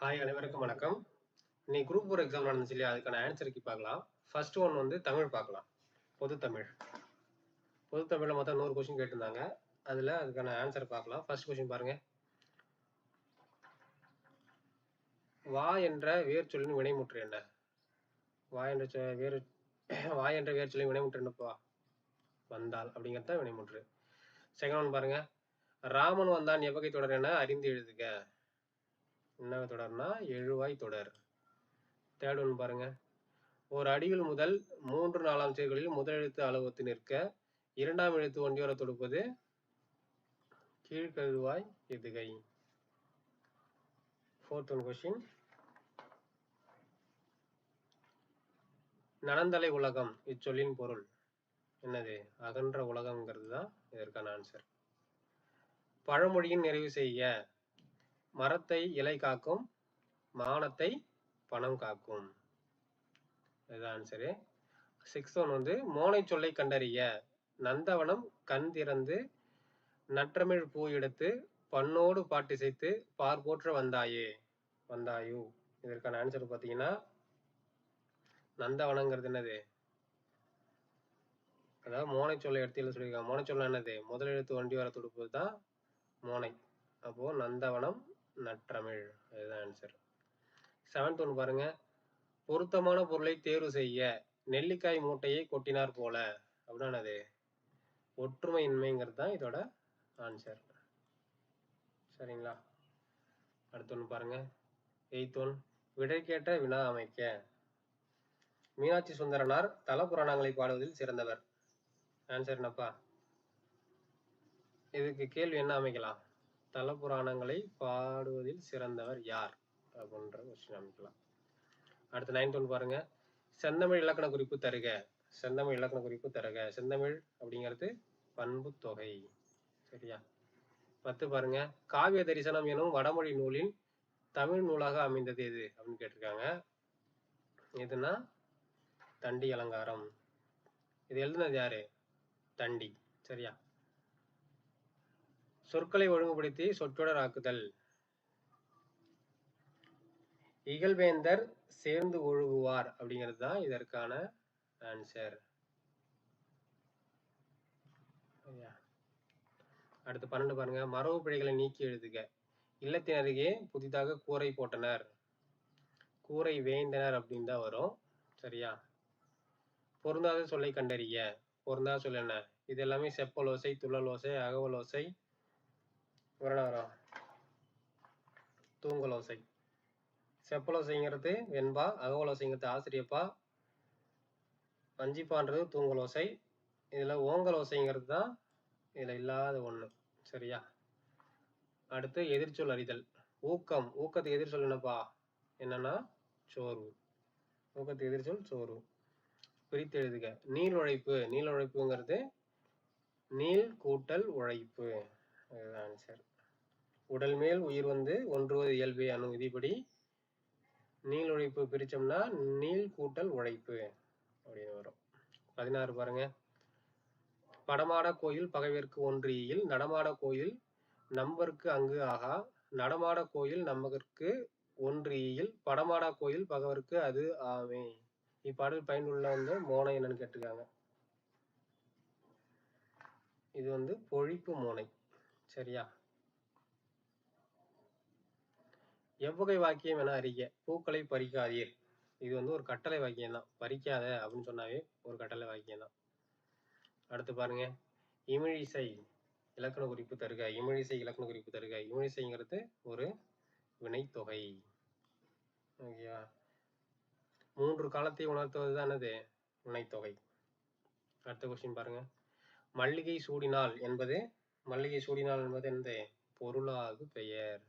Hi, அனைவருக்கும் வணக்கம். இன்னைக்கு குரூப் 4 எக்ஸாம் நடந்துச்சு இல்லையா? அதுக்கான ஆன்சருக்கு பார்க்கலாம். ஃபர்ஸ்ட் ஒன் வந்து தமிழ் பார்க்கலாம். பொதுத்தமிழ். பொதுத்தமிழ்ல மொத்தம் 100 கொஸ்டின் கேட்டிருந்தாங்க. அதுக்கான ஆன்சர் பார்க்கலாம். ஃபர்ஸ்ட் கொஸ்டின் பாருங்க. வா என்ற வேர்ச்சொல்லின் வினைமுற்று என்ன? வா என்ற வேர்ச்சொல்லின் வினைமுற்று என்னப்பா? வந்தால் அப்படிங்கிறது தான் வினைமுற்று. செகண்ட் ஒன் பாருங்க. ராமன் வந்தான் எவ்வகை தொடர் என அறிந்து எழுதுக. என்ன தொடர்னா எழுவாய் தொடர். தேர்ட் ஒன் பாருங்க. ஒரு அடியில் முதல் 3/4 சீர்களில் முதல் எழுத்து அளவொத்து நிற்க இரண்டாம் எழுத்து ஒண்டி வர தொடுப்பது கீழ்கழுவாய் எதுகை. Fourth one question. நனந்தலை உலகம் இச்சொல்லின் பொருள் என்னது? அகன்ற உலகம்ங்கிறது தான் இதற்கான ஆன்சர். பழமொழியின் நிறைவு செய்ய. மரத்தை இலை காக்கும், மானத்தை பணம் காக்கும். இதுதான் ஆன்சரு. சிக்ஸ்த் ஒன் வந்து மோனை சொல்லை கண்டறிய. நந்தவனம் கண் திறந்து நற்றமிழ் பூ எடுத்து பண்ணோடு பாட்டிசைத்து பார்போற்ற வந்தாயே வந்தாயு. இதற்கான ஆன்சர் பார்த்தீங்கன்னா நந்தவனங்கிறது என்னது? அதாவது மோனை சொல்லை எடுத்து எழுத சொல்லியிருக்காங்க. மோனை சொல்ல என்னது? முதல் எழுத்து ஒண்டி வர துடுப்பது தான் மோனை. அப்போ நந்தவனம் நற்றமிழ். இதுதான் ஆன்சர். செவன்த் ஒன்று பாருங்க. பொருத்தமான பொருளை தேர்வு செய்ய. நெல்லிக்காய் மூட்டையை கொட்டினார் போல அப்படின்னா அது ஒற்றுமையின்மைங்கிறது தான் இதோட ஆன்சர். சரிங்களா? அடுத்த ஒன்று பாருங்க. Eighth one. விடைக்கேற்ற வினா அமைக்க. மீனாட்சி சுந்தரனார் தல புராணங்களை பாடுவதில் சிறந்தவர். ஆன்சர் என்னப்பா? இதுக்கு கேள்வி என்ன அமைக்கலாம்? தல புராணங்களை பாடுவதில் சிறந்தவர் யார் அப்படின்ற கொஸ்டின் அமைக்கலாம். அடுத்து 9th ஒன் பாருங்க. செந்தமிழ் இலக்கண குறிப்பு தருக. செந்தமிழ் இலக்கண குறிப்பு தருக. செந்தமிழ் அப்படிங்கிறது பண்பு தொகை. சரியா? 10 பாருங்க. காவிய தரிசனம் எனும் வடமொழி நூலின் தமிழ் நூலாக அமைந்தது எது அப்படின்னு கேட்டிருக்காங்க. எதுனா தண்டி அலங்காரம். இது எழுதுனது யாரு? தண்டி. சரியா? சொற்களை ஒழுங்குபடுத்தி சொற்றொடர் ஆக்குதல். இகழ்வேந்தர் சேர்ந்து ஒழுகுவார் அப்படிங்கிறது தான் இதற்கான ஆன்சர். அடுத்து 12 பாருங்க. மரபு பிழைகளை நீக்கி எழுதுக. இல்லத்தின் அருகே புதிதாக கூரை போட்டனர், கூரை வேய்ந்தனர் அப்படின்னு தான் வரும். சரியா? பொருந்தாத சொல்லை கண்டறிய. பொருந்தாத சொல் என்ன? இது எல்லாமே செப்பலோசை, துள்ளலோசை, அகவலோசை, வரும் தூங்கலோசை. செப்பலோசைங்கிறது வெண்பா, அகவலோசைங்கிறது ஆசிரியப்பா, வஞ்சிப்பான்றது தூங்கலோசை. இதுல ஓங்கலோசைங்கிறது தான் இதுல இல்லாத ஒண்ணு. சரியா? அடுத்து எதிர்ச்சொல் அறிதல். ஊக்கம். ஊக்கத்துக்கு எதிர்ச்சொல் என்னப்பா? என்னன்னா சோர்வு. ஊக்கத்துக்கு எதிர்ச்சொல் சோர்வு. பிரித்து எழுதுக. நீள் உழைப்பு. நீள் உழைப்புங்கிறது நீள் கூட்டல் உழைப்பு. அதுதான் ஆன்சர். உடல் மேல் உயிர் வந்து ஒன்றுவது இயல்பே அணு விதிப்படி நீள் உழைப்பு பிரிச்சோம்னா நீள் கூட்டல் உழைப்பு அப்படின்னு வரும். 16 பாருங்க. படமாட கோயில் பகைவர்க்கு ஒன்றியில் நடமாட கோயில் நம்பருக்கு அங்கு ஆகா. நடமாட கோயில் நம்பகற்கு ஒன்றியில் படமாடா கோயில் பகவருக்கு அது ஆமே. இப்பாடல் பயனுள்ள வந்து மோனை என்னன்னு கேட்டிருக்காங்க. இது வந்து பொழிப்பு மோனை. சரியா? எவ்வகை வாக்கியம் என அறிய. பூக்களை பறிக்காதீர். இது வந்து ஒரு கட்டளை வாக்கியம் தான். பறிக்காத அப்படின்னு சொன்னாவே ஒரு கட்டளை வாக்கியம் தான். அடுத்து பாருங்க. இமிழிசை இலக்கண குறிப்பு தருக. இமிழிசை இலக்கண குறிப்பு தருக. இமிழிசைங்கிறது ஒரு வினைத்தொகை. ஓகேவா? 3 காலத்தை உணர்த்துவதுதான் என்னது? வினைத்தொகை. அடுத்த கொஸ்டின் பாருங்க. மல்லிகை சூடினாள் என்பது என்னது? பொருளாகு பெயர்.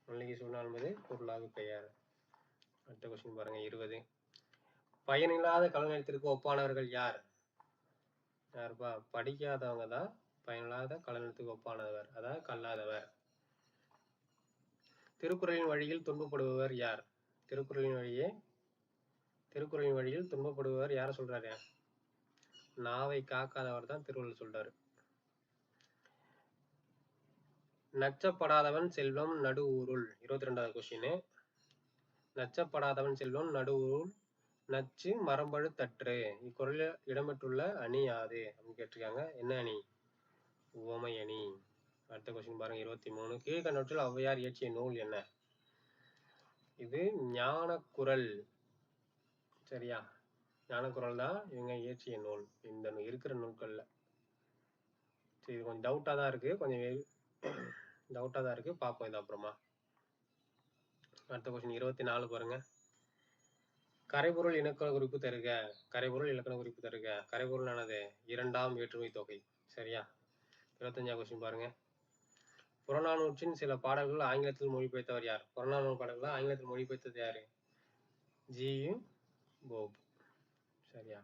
மல்லிகை சூடினாள் என்பது பொருளாகு பெயர். அடுத்த கொஸ்டின் பாருங்க. 20. பயனில்லாத கலைநிலத்திற்கு ஒப்பானவர்கள் யார்? யாருப்பா? படிக்காதவங்க தான் பயனில்லாத கலைநிலத்துக்கு ஒப்பானவர், அதாவது கல்லாதவர். திருக்குறளின் வழியில் துன்பப்படுபவர் யார்? திருக்குறளின் வழியில் துன்பப்படுபவர் யார சொல்றாரு? நாவை காக்காதவர் தான் திருவள்ளுவர் சொல்றாரு. நச்சப்படாதவன் செல்வம் நடு ஊருள். 22வது கொஸ்டின். நச்சப்படாதவன் செல்வம் நடு ஊருள் நச்சு மரம்பழு தற்று. இக்குறளில் இடம்பெற்றுள்ள அணி யாது அப்படின்னு கேட்டிருக்காங்க. என்ன அணி? உவமை அணி. அடுத்த கொஸ்டின் பாருங்க 23. கீழ்கண்டவற்றில் ஔவையார் இயற்றிய நூல் என்ன? இது ஞானக்குறள். சரியா? ஞானக்குறள் தான் இவங்க இயற்றிய நூல் இந்த இருக்கிற நூல்கள்ல. சரி, இது கொஞ்சம் டவுட்டா தான் இருக்கு, பார்ப்போம் இது அப்புறமா. அடுத்த கொஸ்டின் 24 பாருங்க. கரைபொருள் இலக்கண குறிப்பு தருக. கரைபொருள் இலக்கண குறிப்பு தருக. கரைபொருள் ஆனது இரண்டாம் வேற்றுமை தொகை. சரியா? 25வது கொஸ்டின் பாருங்க. புறநானூற்றின் சில பாடல்கள் ஆங்கிலத்தில் மொழிபெயர்த்தவர் யார்? புறநானூறு பாடல்கள் ஆங்கிலத்தில் மொழிபெயர்த்தது யாரு? ஜி.யு. போப். சரியா?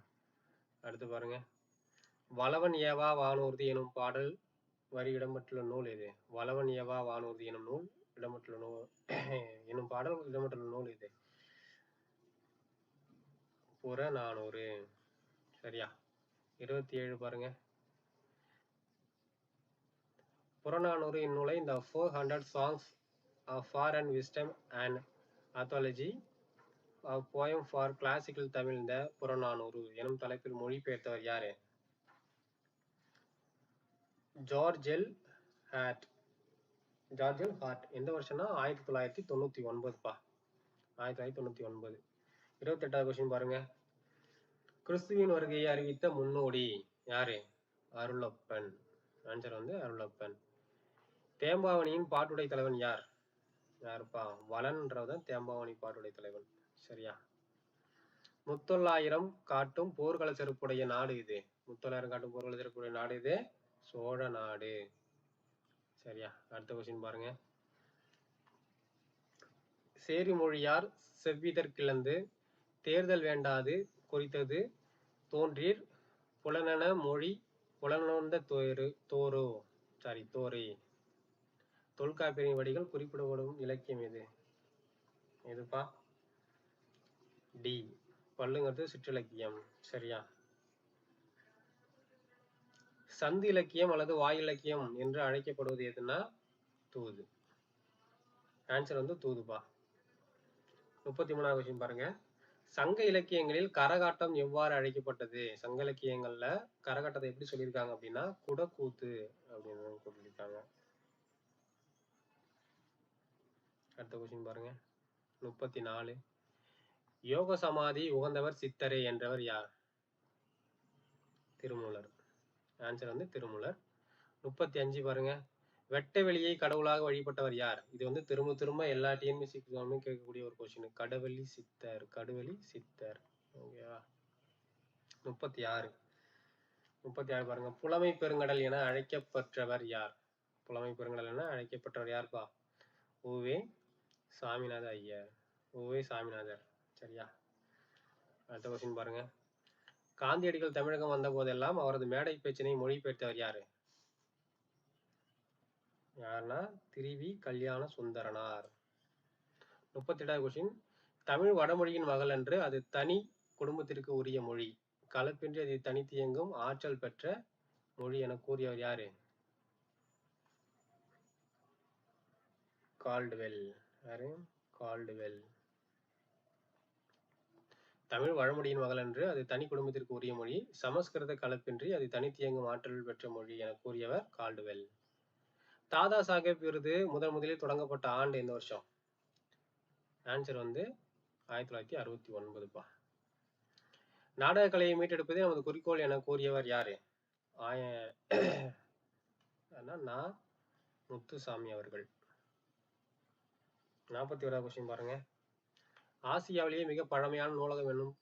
அடுத்து பாருங்க. வளவன் ஏவா வானூர்தி எனும் பாடல் வரி இடம்பெற்றுள்ள நூல் எது? வளவன் ஏவா வானூர்தி எனும் நூல் இடம்பெற்றுள்ள நூல் எனும் பாடல் இடம்பெற்றுள்ள நூல் எது? புறநானூறு. சரியா? 27 பாருங்க. புறநானூறு இந்நூலை இந்த 400 songs of foreign wisdom and anthology of poem for classical Tamil இந்த புறநானூறு எனும் தலைப்பில் மொழிபெயர்த்தவர் யாரு? George L heart. எந்த வருஷம்னா 1999 பா. 1999. 28வது கொஸ்டின் பாருங்க. கிறிஸ்துவின் வருகையை அறிவித்த முன்னோடி யாரு? அருளப்பன். ஆன்சர் வந்து அருளப்பன். தேம்பாவணியின் பாட்டுடை தலைவன் யார்? யாருப்பா? வளன்றவன் தேம்பாவணி பாட்டுடை தலைவன். சரியா? 300,000 காட்டும் போர்க்கள செருப்புடைய நாடு இது. 300,000 காட்டும் போர்க்கள செருப்புடைய நாடு இது சோழ நாடு. சரியா? அடுத்த கொஸ்டின் பாருங்க. சேரி மொழியார் செவ்விதற் கிளந்து தேர்தல் வேண்டாது குறித்தது தோன்றீர் புலனென மொழி புலனொந்த தோரே. தொல்காப்பியரின் வடிகள் குறிப்பிடப்படும் இலக்கியம் எது? எதுப்பா? டி. பல்லுங்கிறது சிற்றிலக்கியம். சரியா? சந்து இலக்கியம் அல்லது வாய் இலக்கியம் என்று அழைக்கப்படுவது எதுனா தூது. ஆன்சர் வந்து தூதுப்பா. 33வது கொஸ்டின் பாருங்க. சங்க இலக்கியங்களில் கரகாட்டம் எவ்வாறு அழைக்கப்பட்டது? சங்க இலக்கியங்கள்ல கரகாட்டத்தை எப்படி சொல்லியிருக்காங்க அப்படின்னா குடக்கூத்து அப்படின்னு சொல்லியிருக்காங்க. அடுத்த கொஸ்டின் பாருங்க. 34. யோக சமாதி உகந்தவர் சித்தரே என்றவர் யார்? திருமூலர். ஆன்சர் வந்து திருமூலர். 35 பாருங்க. வெட்ட வெளியை கடவுளாக வழிபட்டவர் யார்? இது வந்து திரும்ப எல்லா டிஎன்பிஎஸ்சி கேட்கக்கூடிய ஒரு கொஸ்டின். கடுவெளி சித்தர். ஓகேவா? 36 பாருங்க. புலமை பெருங்கடல் என அழைக்கப்பட்டவர் யார்? புலமை பெருங்கடல் என அழைக்கப்பட்டவர் யார்ப்பா? உவே சாமிநாத ஐயர். உவே சாமிநாதர். சரியா? அடுத்த கொஸ்டின் பாருங்க. காந்தியடிகள் தமிழகம் வந்த போதெல்லாம் அவரது மேடை பேச்சினை மொழிபெயர்த்தவர் யாரு? யாருன்னா திரிவி கல்யாண சுந்தரனார். 38வது கொஸ்டின். தமிழ் வடமொழியின் மகள் என்று அது தனி குடும்பத்திற்கு உரிய மொழி. கலப்பின்றி அதை தனித்து இயங்கும் ஆற்றல் பெற்ற மொழி என கூறியவர் யாரு? கால்டுவெல். யாரு? கால்டுவெல். தமிழ் வடமொழியின் மகள் என்று அது தனி குடும்பத்திற்கு உரிய மொழி. சமஸ்கிருத கலப்பின்றி அது தனித்து இயங்கும் ஆற்றல் பெற்ற மொழி என கூறியவர் கால்டுவெல். தாதா சாஹேப் விருது முதலில் தொடங்கப்பட்ட ஆண்டு எந்த வருஷம்? ஆன்சர் வந்து 1969 பா. நாடக கலையை மீட்டெடுப்பதே நமது குறிக்கோள் என கூறியவர் யாரு? முத்துசாமி அவர்கள். 41வது கொஸ்டின் பாருங்க. ஆசியாவிலேயே மிக பழமையான நூலகம் என்னும்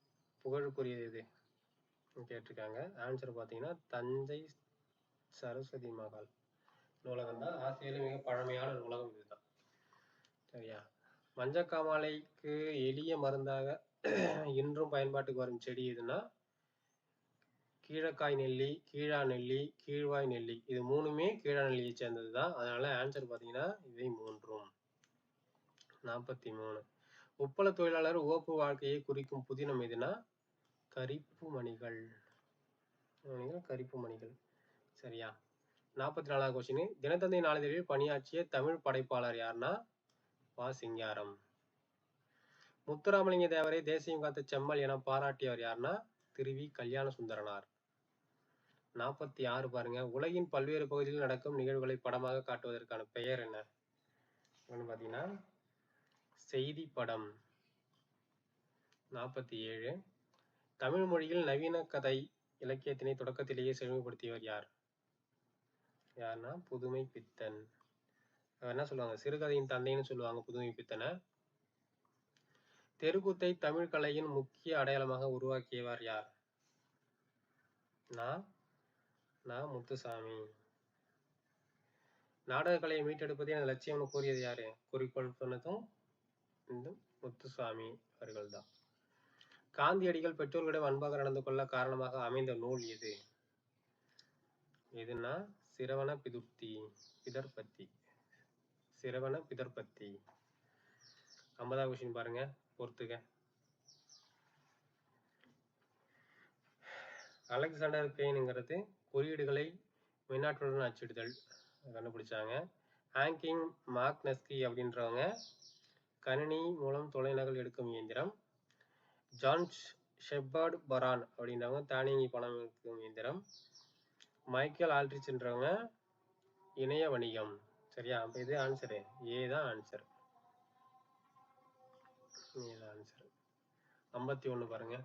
புகழுக்குரியது எது கேட்டிருக்காங்க. ஆன்சர் பாத்தீங்கன்னா தஞ்சை சரஸ்வதி மகால் நூலகம் தான் ஆசியாவிலே மிக பழமையான நூலகம் இதுதான். சரியா? மஞ்சக்காமாலைக்கு எளிய மருந்தாக இன்றும் பயன்பாட்டுக்கு வரும் செடி எதுனா கீழக்காய் நெல்லி, கீழா நெல்லி, கீழ்வாய் நெல்லி. இது மூணுமே கீழா நெல்லியை சேர்ந்ததுதான். அதனால ஆன்சர் பாத்தீங்கன்னா இவை மூன்றும். 43. உப்பள தொழிலாளர் உவப்பு வாழ்க்கையை குறிக்கும் புதினம் எதுனா கரிப்பு மணிகள். சரியா? 44வது கொஸ்டின், தினத்தந்தி நாளிதழில் பணியாற்றிய தமிழ் படைப்பாளர் யாருன்னா வா. சிங்காரம். முத்துராமலிங்க தேவரை தேசியம் காத்த செம்மல் என பாராட்டியவர் யாருன்னா திருவி கல்யாண சுந்தரனார். 46 பாருங்க, உலகின் பல்வேறு பகுதிகளில் நடக்கும் நிகழ்வுகளை படமாக காட்டுவதற்கான பெயர் என்ன பாத்தீங்கன்னா செய்தி படம். 47, தமிழ் மொழியில் நவீன கதை இலக்கியத்தினை தொடக்கத்திலேயே செழுமைப்படுத்தியவர் யாருன்னா புதுமை பித்தன். என்ன சொல்லுவாங்க, சிறுகதையின் தந்தைன்னு சொல்லுவாங்க புதுமை பித்தனை. தெருக்கூத்தை தமிழ் கலையின் முக்கிய அடையாளமாக உருவாக்கியவர் யார்? முத்துசாமி. நாடக கலையை மீட்டெடுப்பதே எனது லட்சியம்னு கூறியது யாரு? குறிக்கோள் சொன்னதும் இந்த முத்துசாமி அவர்கள் தான். காந்தியடிகள் பெற்றோர்களிடம் அன்பாக நடந்து கொள்ள காரணமாக அமைந்த நூல் எதுன்னா சிரவண பிதர்பத்தி. சிரவண பிதர்பத்தி. 50வது கொஸ்டின் பாருங்க, பொறுத்துக. அலெக்சாண்டர் பெயின்ங்கிறது குறியீடுகளை மின்னாற்றலுடன் அச்சிடுதல் கண்டுபிடிச்சாங்க. ஹாங்கிங் மாக்னஸ்கி அப்படின்றவங்க கணினி மூலம் தொலைநகல் எடுக்கும் இயந்திரம். ஜான் ஷெப்பர்ட் பரான் அப்படின்றவங்க தானியங்கி பணம் எடுக்கும் இயந்திரம். மைக்கேல் ஆல்ட்ரிச்ன்றவங்க இணைய வணிகம். சரியா? அப்ப இது ஆன்சரு ஏ தான் ஆன்சர். 51 பாருங்க,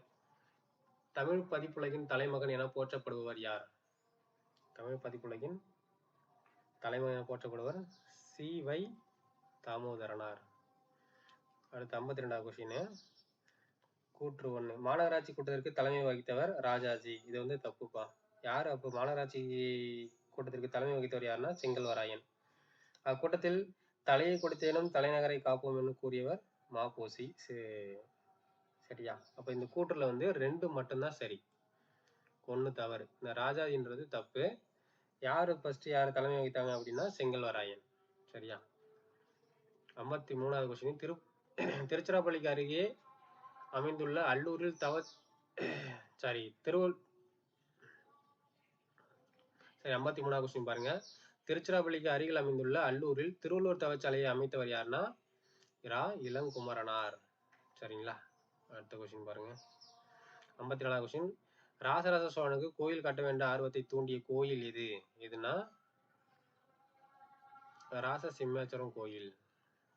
தமிழ் பதிப்புலகின் தலைமகன் என போற்றப்படுபவர் யார்? தமிழ் பதிப்புலகின் தலைமகன் என போற்றப்படுவர் சி.வை. தாமோதரனார். அடுத்து 52வது கொஸ்டின், கூற்று 1, மாநகராட்சி கூட்டத்திற்கு தலைமை வகித்தவர் ராஜாஜி. இது தப்புப்பா. யாரு அப்போ மாநகராட்சி கூட்டத்திற்கு தலைமை வகித்தவர் யாருன்னா செங்கல்வராயன். அக்கூட்டத்தில் தலையை கொடுத்தேனும் தலைநகரை காப்போம் என்று கூறியவர் மாப்போசி. சரியா? அப்ப இந்த கூற்றுல 2 மட்டும்தான் சரி, 1 தவறு. இந்த ராஜாஜின்றது தப்பு. யாரு ஃபர்ஸ்ட் யாரு தலைமை வகித்தாங்க அப்படின்னா செங்கல்வராயன். சரியா? 53வது கொஸ்டின், திருச்சிராப்பள்ளிக்கு அருகே அமைந்துள்ள அல்லூரில் 53வது கொஸ்டின் பாருங்க, திருச்சிராப்பள்ளிக்கு அருகில் அமைந்துள்ள அல்லூரில் திருவள்ளுவர் தவச்சாலையை அமைத்தவர் யாருன்னா இளங்குமரனார். சரிங்களா? அடுத்த கொஸ்டின் பாருங்க, 54வது கொஸ்டின், ராசராச சோழனுக்கு கோயில் கட்ட வேண்டிய ஆர்வத்தை தூண்டிய கோயில் எதுனா ராச சிம்மேஸ்வரம் கோயில்.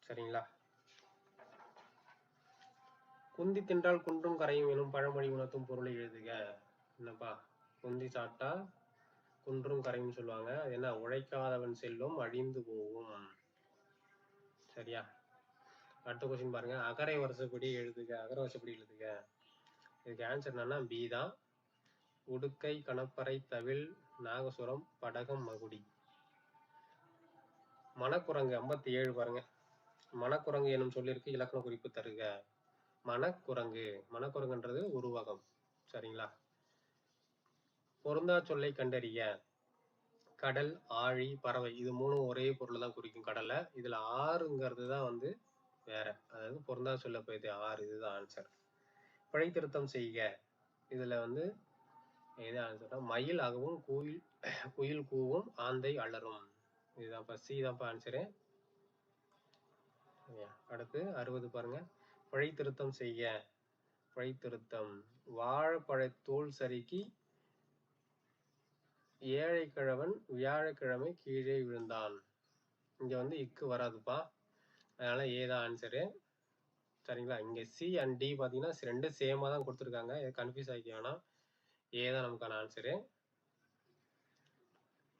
சரிங்களா? குந்தி தின்றால் குன்றும் கரையும் எனும் பழமொழி உணர்த்தும் பொருளை எழுதுக. என்னப்பா, குந்தி சாப்பிட்டா குன்றும் கரையும் சொல்லுவாங்க. அது என்ன? உழைக்காதவன் செல்வம் அழிந்து போகும். சரியா? அடுத்த கொஸ்டின் பாருங்க, அகரை வருஷப்படி எழுதுக. அகர வருஷப்படி எழுதுக. இதுக்கு ஆன்சர் என்னன்னா பி தான். உடுக்கை, கணப்பறை, தவில், நாகசுரம், படகம், மகுடி. மணக்குரங்கு 57 பாருங்க, மணக்குரங்கு எனும் சொல்லிற்கு இலக்கண குறிப்பு தருக. மணக்குரங்குன்றது உருவகம். சரிங்களா? பொருந்தா சொல்லை கண்டறிய. கடல், ஆழி, பறவை, இது 3 ஒரே பொருள் தான் குறிக்கும் கடலை. இதுல ஆறுங்கிறது தான் வேற, அதாவது பொருந்தா சொல்ல போயிது 6. இதுதான் ஆன்சர். பிழை திருத்தம் செய்க. இதுல எது ஆன்சர்னா மயில் ஆகவும் குயில் கூவும் ஆந்தை அலரும். இதுதான் சி தான் ஆன்சரு. அடுத்து 60 பாருங்க, பிழை திருத்தம் செய்க. பிழை திருத்தம், வாழைப்பழத்தோல் சறுக்கி ஏழைக்கிழவன் வியாழக்கிழமை கீழே விழுந்தான். இங்க இக்கு வராதுப்பா, அதனால ஏதான் ஆன்சரு. சரிங்களா? இங்க சி அண்ட் டி பாத்தீங்கன்னா 2 சேமா தான் கொடுத்துருக்காங்க, கன்ஃபியூஸ் ஆகிக்க வேணாம். ஏதான் நமக்கான ஆன்சரு.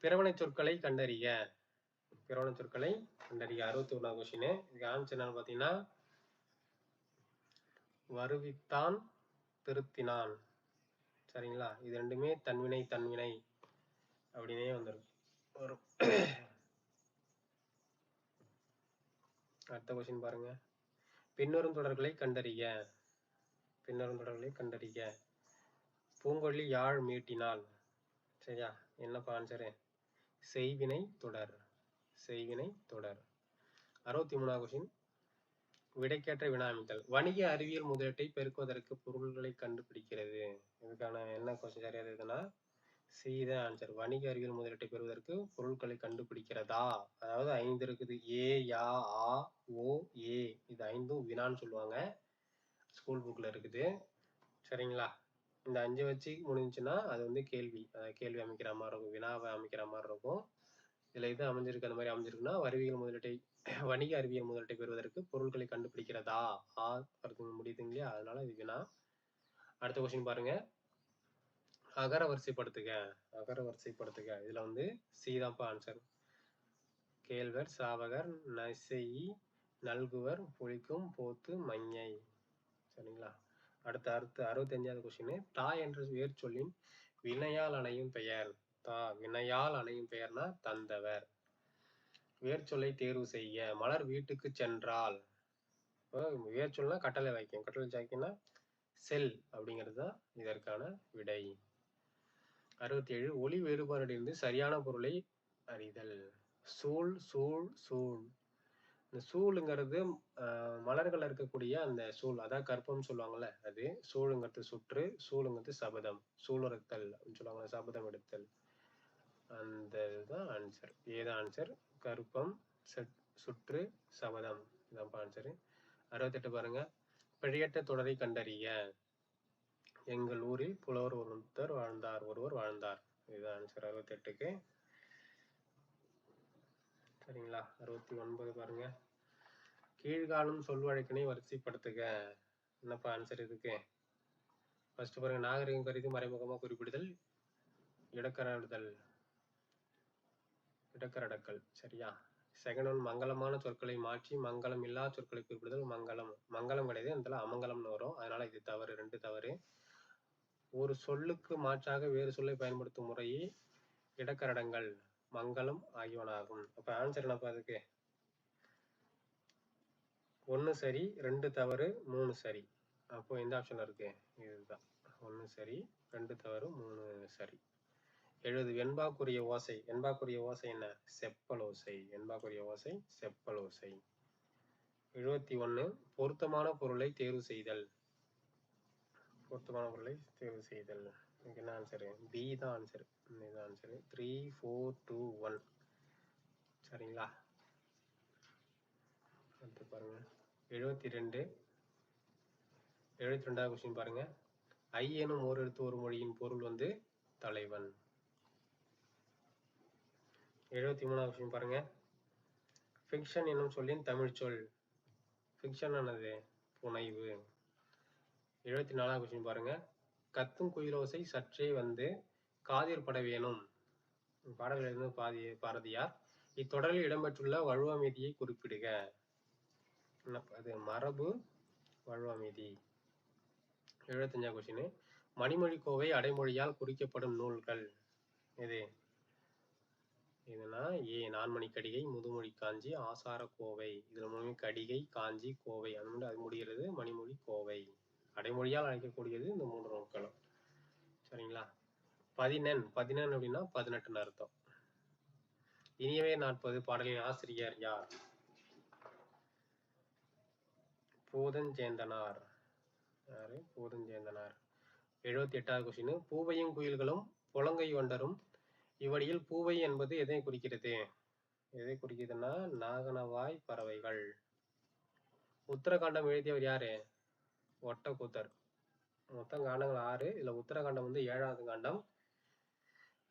பிறவனை சொற்களை கண்டறிய. பிறவனை சொற்களை கண்டறிய. 61வது கொஸ்டின். இதுக்கு ஆன்சர் என்னன்னு பாத்தீங்கன்னா வருவித்தான், திருத்தினான். சரிங்களா? இது 2மே தன்வினை அப்படின்னே வரும். அடுத்த கொஸ்டின் பாருங்க, பின்வரும் தொடர்களை கண்டறிய. பின்வரும் தொடர்களை கண்டறிய. பூங்கொல்லி யாழ் மீட்டினாள். சரியா? என்னப்பா ஆன்சரு? செய்வினை தொடர். செய்வினை தொடர். 63வது கொஸ்டின், விடைக்கேற்ற வினா அமைத்தல். வணிக அறிவியல் முதலீட்டை பெருக்குவதற்கு பொருள்களை கண்டுபிடிக்கிறது. இதுக்கான என்ன கொஸ்டின் சரியா இருக்குன்னா சி தான் ஆன்சர். வணிக அறிவியல் முதலீட்டை பெறுவதற்கு பொருட்களை கண்டுபிடிக்கிறதா? அதாவது 5 இருக்குது. ஏ, யா, ஆ, ஓ, ஏ. இது 5ம் வினான்னு சொல்லுவாங்க. ஸ்கூல் புக்ல இருக்குது. சரிங்களா? இந்த 5 வச்சு முடிஞ்சுச்சுன்னா அது வந்து கேள்வி. கேள்வி அமைக்கிற மாதிரி இருக்கும். வினாவை அமைக்கிற மாதிரி இருக்கும். இதுல இது அமைஞ்சிருக்கு, அந்த மாதிரி அமைஞ்சிருக்குன்னா வணிக அறிவியல் முதலீட்டை பெறுவதற்கு பொருட்களை கண்டுபிடிக்கிறதா? ஆ முடியுதுங்க இல்லையா? அதனால இது வினா. அடுத்த கொஸ்டின் பாருங்க. அகர வரிசைப்படுத்துக. அகர வரிசைப்படுத்துக. இதுல வந்து சி தான்ப்பா ஆன்சர். கேழ்வர், சாவகர், நசையி, நல்குவர், புளிக்கும், போத்து, மஞ்ஞை. சரிங்களா? அடுத்த 65வது கொஸ்டின். தா என்ற வேர் சொல்லின் வினையால் அணையும் பெயர். தா வினையால் அணையும் பெயர்னா தந்தவர். வேர் சொல்லை தேர்வு செய்ய. மலர் வீட்டுக்கு சென்றால். வேர் சொல்னா கட்டளை வாக்கியம். கட்டளை வாக்கியம்னா செல் அப்படிங்கிறது தான் இதற்கான விடை. 67. ஒலி வேறுபாடிலிருந்து சரியான பொருளை அறிதல். சூழ், சூழ், சூழ். இந்த சூழுங்கிறது மலர்கள் இருக்கக்கூடிய அந்த சூழ், அதான் கற்பம் சொல்லுவாங்கல்ல, அது. சூழுங்கிறது சுற்று, சூழுங்கிறது சபதம். சூளுரைத்தல் அப்படின்னு சொல்லுவாங்க, சபதம் எடுத்தல். அந்த இதுதான் ஆன்சர். ஏதான் ஆன்சர். கற்பம், சுற்று, சபதம். இதான் ஆன்சரு. 68 பாருங்க. பிழையற்ற தொடரை கண்டறிய. எங்கள் ஊரில் புலவர் ஒருவர் வாழ்ந்தார். இதுதான் ஆன்சர் 68க்கு. சரிங்களா? 69 பாருங்க. கீழ்காணும் சொல்வழக்கினை வரிசைப்படுத்துக. என்னப்பா ஆன்சர் இதுக்கு? ஃபர்ஸ்ட் பாருங்க. நாகரிகம் கருதி மறைமுகமா குறிப்பிடுதல், இடக்கரடக்கல். சரியா? செகண்ட் ஒன், மங்களமான சொற்களை மாற்றி மங்களம் இல்லா சொற்களை குறிப்பிடுதல். மங்களம் கிடையாது, அந்த அமங்கலம்னு வரும். அதனால இது தவறு. 2 தவறு. ஒரு சொல்லுக்கு மாற்றாக வேறு சொல்லை பயன்படுத்தும் முறையே இடக்கரடங்கள், மங்களம் ஆகியவனாகும். அப்ப ஆன்சர் என்னப்பா அதுக்கு? 1 சரி, 2 தவறு, 3 சரி. அப்போ எந்த ஆப்ஷன்ல இருக்கு? இதுதான். 1 சரி, 2 தவறு, 3 சரி. 70. வெண்பாக்குரிய ஓசை. வெண்பாக்குரிய ஓசை என்ன? செப்பலோசை. வெண்பாக்குரிய ஓசை செப்பலோசை. 71. பொருத்தமான பொருளை தேர்வு செய்தல். பொருத்தமான பொருளை தேர்வு செய்தல். இதுக்கு என்ன ஆன்சரு? பி தான் ஆன்சர். இதுதான் ஆன்சரு. 3, 4, 2, 1. சரிங்களா? அடுத்து பாருங்க. 72. 72வது கொஸ்டின் பாருங்க. ஐ எனும் ஓரெழுத்து ஒரு மொழியின் பொருள் வந்து தலைவன். 73வது கொஸ்டின் பாருங்க. ஃபிக்ஷன் என்னும் சொல்லின் தமிழ் சொல். ஃபிக்ஷன் ஆனது புனைவு. 74வது கொஸ்டின் பாருங்க. கத்தும் குயிலோசை சற்றே வந்து காதில் பட வேணும். பாடல்கள் எழுதினது பாரதியார். இத்தொடரில் இடம்பெற்றுள்ள வழுவமைதியை குறிப்பிடுக. அது மரபு வழுவமைதி. 75வது கொஸ்டின். மணிமொழி கோவை அடைமொழியால் குறிக்கப்படும் நூல்கள். இதுனா ஏ நான்மணி கடிகை, முதுமொழி காஞ்சி, ஆசார கோவை. இதுல மூணுமே கடிகை, காஞ்சி, கோவை அது முடிகிறது மணிமொழி கோவை. அடைமொழியால் அழைக்கக்கூடியது இந்த 3 நூல்களும். சரிங்களா? 11 அப்படின்னா 18 அர்த்தம். இனியவே 40 பாடலின் ஆசிரியர் யார்? பூதஞ்சேந்தனார். யாரு? பூதஞ்சேந்தனார். 78வது கொஸ்டின். பூவையும் குயில்களும் புலங்கை வண்டரும் இவ்வடியில் பூவை என்பது எதை குறிக்கிறது? எதை குறிக்குதுன்னா நாகனவாய் பறவைகள். உத்தரகாண்டம் எழுதியவர் யாரு? ஒட்டக்கூத்தர். மொத்தம் காண்டங்கள் 6. இதுல உத்தரகாண்டம் வந்து 7வது காண்டம்.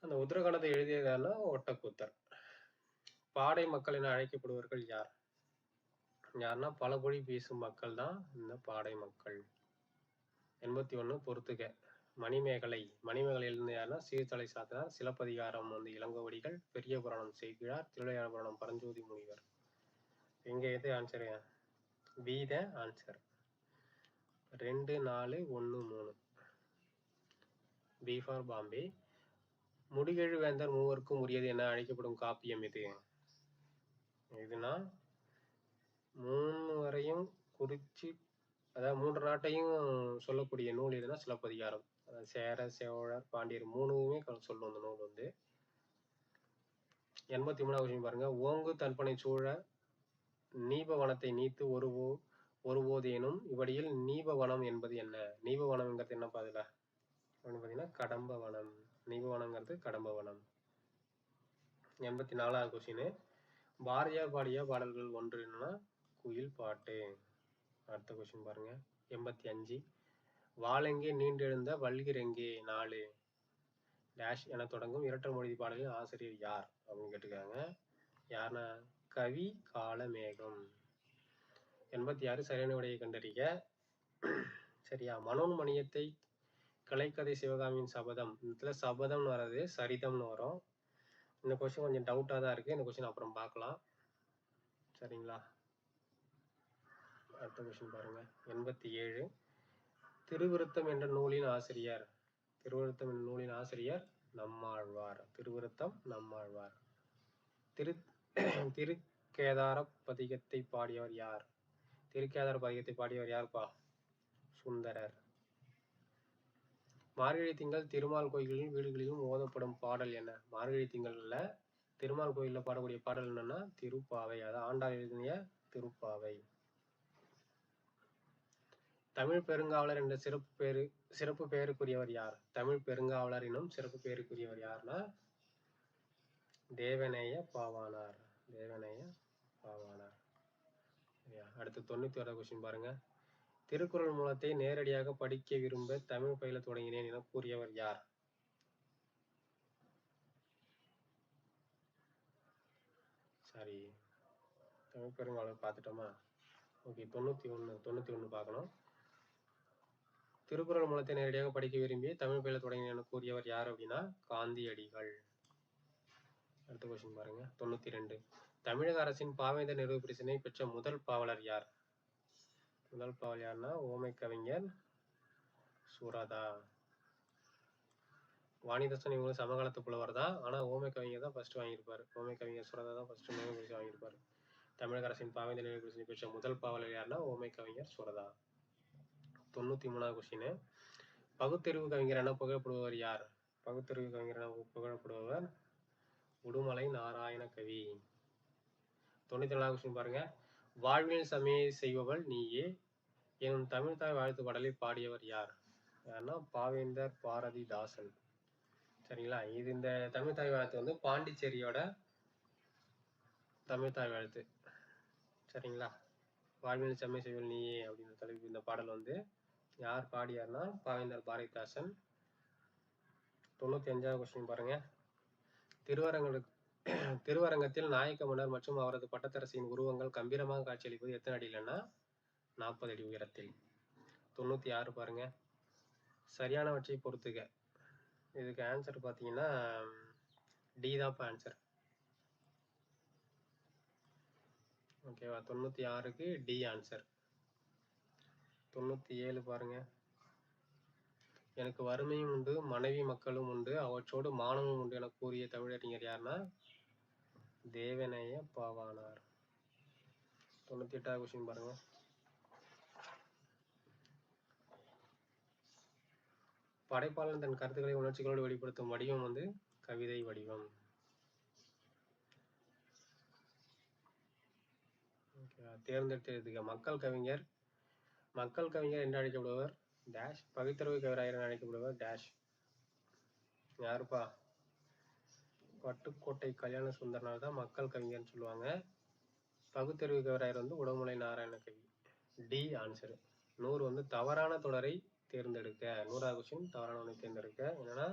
அந்த உத்தரகாண்டத்தை எழுதியதால ஒட்டக்கூத்தர். பாடை மக்கள் என அழைக்கப்படுவர்கள் யார்? யாருன்னா பலமொழி பேசும் மக்கள் தான் இந்த பாடை மக்கள். 81 பொறுத்துக. மணிமேகலை எழுதின யாருன்னா சீர்தலை சாத்தனார். சிலப்பதிகாரம் வந்து இளங்கோவடிகள். பெரிய புராணம் சேக்கிழார். திருவிளையாடல் புராணம் பரஞ்சோதி முனிவர். எங்க எது ஆன்சர்? பி தான் ஆன்சர். 2, 4, 1, 3. B for Bombay. முடிகெழு வேந்தர் மூவருக்கும் உரியது என அழைக்கப்படும் காப்பியம் இது. இதுனா 3 வரையும் குறிச்சு, அதாவது 3 நாட்டையும் சொல்லக்கூடிய நூல் எதுனா சிலப்பதிகாரம். சேர, சோழர், பாண்டியர் 3மே சொல்லும் அந்த நூல் வந்து. 83வது விஷயம் பாருங்க. ஓங்கு தன்பனை சூழ நீபவனத்தை நீத்து ஒருபோதேனும் இவ்வடியில் நீபவனம் என்பது என்ன? நீபவனம்ங்கிறது என்னப்பா அதுல? அப்படின்னு பார்த்தீங்கன்னா கடம்ப வனம். நிபுவனங்கிறது கடம்பவனம். 84வது கொஸ்டின். பாரதியார் பாடிய பாடல்கள் ஒன்று என்னன்னா குயில் பாட்டு. அடுத்த கொஸ்டின் பாருங்க. 85. வாளெங்கே நீண்டெழுந்த வல்கிரெங்கே 4 டேஷ் என தொடங்கும் இரட்டை மொழி பாடலின் ஆசிரியர் யார் அப்படின்னு கேட்டுக்காங்க. யாருன்னா கவி காலமேகம். 86. சரியான விடையை கண்டறிக. சரியா? மனோன்மணியத்தை கலைக்கதை சிவகாமியின் சபதம். இதுல சபதம்னு வராது, சரிதம்னு வரும். இந்த கொஸ்டின் கொஞ்சம் டவுட்டாக தான் இருக்கு. இந்த கொஸ்டின் அப்புறம் பார்க்கலாம். சரிங்களா? அடுத்த கொஸ்டின் பாருங்க. 87. திருவிருத்தம் என்ற நூலின் ஆசிரியர். திருவிருத்தம் என்ற நூலின் ஆசிரியர் நம்மாழ்வார். திருவிருத்தம் நம்மாழ்வார். திருக்கேதார பதிகத்தை பாடியவர் யார்? திருக்கேதார பதிகத்தை பாடியவர் யாருப்பா? சுந்தரர். மார்கழி திங்கள் திருமால் கோயில்களிலும் வீடுகளிலும் ஓதப்படும் பாடல் என்ன? மார்கழி திங்கள்ல திருமால் கோயில்ல பாடக்கூடிய பாடல் என்னன்னா திருப்பாவை. அதாவது ஆண்டாள் எழுதிய திருப்பாவை. தமிழ் பெருங்காவலர் என்ற சிறப்பு பெயருக்குரியவர் யார்? தமிழ் பெருங்காவலர் எனும் சிறப்பு பெயருக்குரியவர் யார்னா தேவநேய பாவாணர். தேவநேய பாவாணர். அடுத்து 91வது கொஸ்டின் பாருங்க. திருக்குறள் மூலத்தை நேரடியாக படிக்க விரும்ப தமிழ் பயில தொடங்கினேன் என கூறியவர் யார்? சரி, தமிழ் பெருங்காவலர் பார்த்துட்டோமா? ஓகே, 91 பார்க்கணும். திருக்குறள் மூலத்தை நேரடியாக படிக்க விரும்பி தமிழ் பயில தொடங்கினேன் என கூறியவர் யார் அப்படின்னா காந்தியடிகள். அடுத்த கொஸ்டின் பாருங்க. 92. தமிழக அரசின் பாவேந்தர் நிறுவ பரிசினை பெற்ற முதல் பாவலர் யார்? முதல் பாவலர் யாருன்னா ஓமை கவிஞர் சுரதா. வாணிதாசன் இவங்க சமகாலத்து புலவர் தான். ஆனா ஓமை கவிஞர் தான் ஃபர்ஸ்ட் வாங்கியிருப்பாரு. ஓமை கவிஞர் சுரதா தான் ஃபர்ஸ்ட் நிறுவ பரிசு வாங்கியிருப்பாரு. தமிழக அரசின் பாவேந்தர் நிறுவ பரிசினை பெற்ற முதல் பாவலர் யாருன்னா ஓமை கவிஞர் சுரதா. 93வது கொஸ்டின். பகுத்தறிவு கவிஞர் என புகழப்படுபவர் யார்? பகுத்தறிவு கவிஞர் என புகழப்படுபவர் உடுமலை நாராயண கவி. 94வது கொஸ்டின் பாருங்க. வாழ்வினில் சமையை செய்பவள் நீயே எனும் தமிழ்தாய் வாழ்த்து பாடலை பாடியவர் யார்? யாருன்னா பாவேந்தர் பாரதிதாசன். சரிங்களா? இது இந்த தமிழ்தாய் வாழ்த்து வந்து பாண்டிச்சேரியோட தமிழ்தாய் வாழ்த்து. சரிங்களா? வாழ்வினில் சமையை செய்பவள் நீயே அப்படின்ற தலைப்பு இந்த பாடல் வந்து யார் பாடியார்னா பாவேந்தர் பாரதிதாசன். 95வது கொஸ்டின் பாருங்க. திருவரங்கத்தில் நாயக்க மன்னர் மற்றும் அவரது பட்டத்தரசியின் உருவங்கள் கம்பீரமாக காட்சியளிப்பது எத்தனை அடியிலன்னா 40 அடி உயரத்தில். 96 பாருங்க. சரியானவற்றை பொறுத்துக. இதுக்கு ஆன்சர் பார்த்தீங்கன்னா டி தான் ஆன்சர். ஓகேவா? 96க்கு டி ஆன்சர். 97 பாருங்க. எனக்கு வறுமையும் உண்டு மனைவி மக்களும் உண்டு அவற்றோடு மானமும் உண்டு என கூறிய தமிழறிஞர் யாருன்னா தேவநேய பாவாணர். 98வது கொஸ்டின் பாருங்க. படைப்பாளன் தன் கருத்துக்களை உணர்ச்சிகளோடு வெளிப்படுத்தும் வடிவம் வந்து கவிதை வடிவம். தேர்ந்தெடுத்த மக்கள் கவிஞர். மக்கள் கவிஞர் என்று அழைக்கப்படுவர் டேஷ். பகுத்தறிவு கவிராயர் என அழைக்கப்படுவர் டேஷ். யாருப்பா? பட்டுக்கோட்டை கல்யாண சுந்தரனார் தான் மக்கள் கவிஞர்னு சொல்லுவாங்க. பகுத்தறிவு கவிராயர் வந்து உடுமலை நாராயண கவி. D answer. 100 வந்து தவறான தொடரை தேர்ந்தெடுக்க. 100வது கொஸ்டின் தவறான ஒன்றை தேர்ந்தெடுக்க. என்னன்னா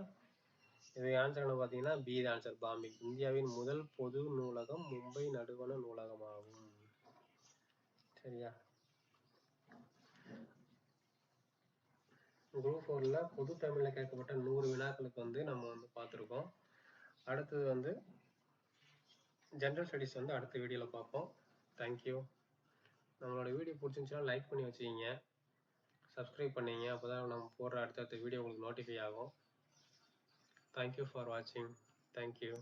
இது ஆன்சர் என்ன பார்த்தீங்கன்னா பி ஆன்சர். பாம்பே இந்தியாவின் முதல் பொது நூலகம் மும்பை நடுவண நூலகமாகும். சரியா? குரூப் 4ல பொது தமிழ்ல கேட்கப்பட்ட 100 வினாக்களுக்கு வந்து நம்ம வந்து பார்த்துருக்கோம். அடுத்தது வந்து ஜென்ரல் ஸ்டடீஸ் வந்து அடுத்த வீடியோவில் பார்ப்போம். தேங்க்யூ. நம்மளோட வீடியோ பிடிச்சிருந்துச்சுன்னா லைக் பண்ணி வச்சுக்கிங்க, சப்ஸ்கிரைப் பண்ணிங்க. அப்போ தான் நம்ம போடுற அடுத்தடுத்த வீடியோ உங்களுக்கு நோட்டிஃபை ஆகும். தேங்க்யூ ஃபார் வாட்சிங். தேங்க்யூ.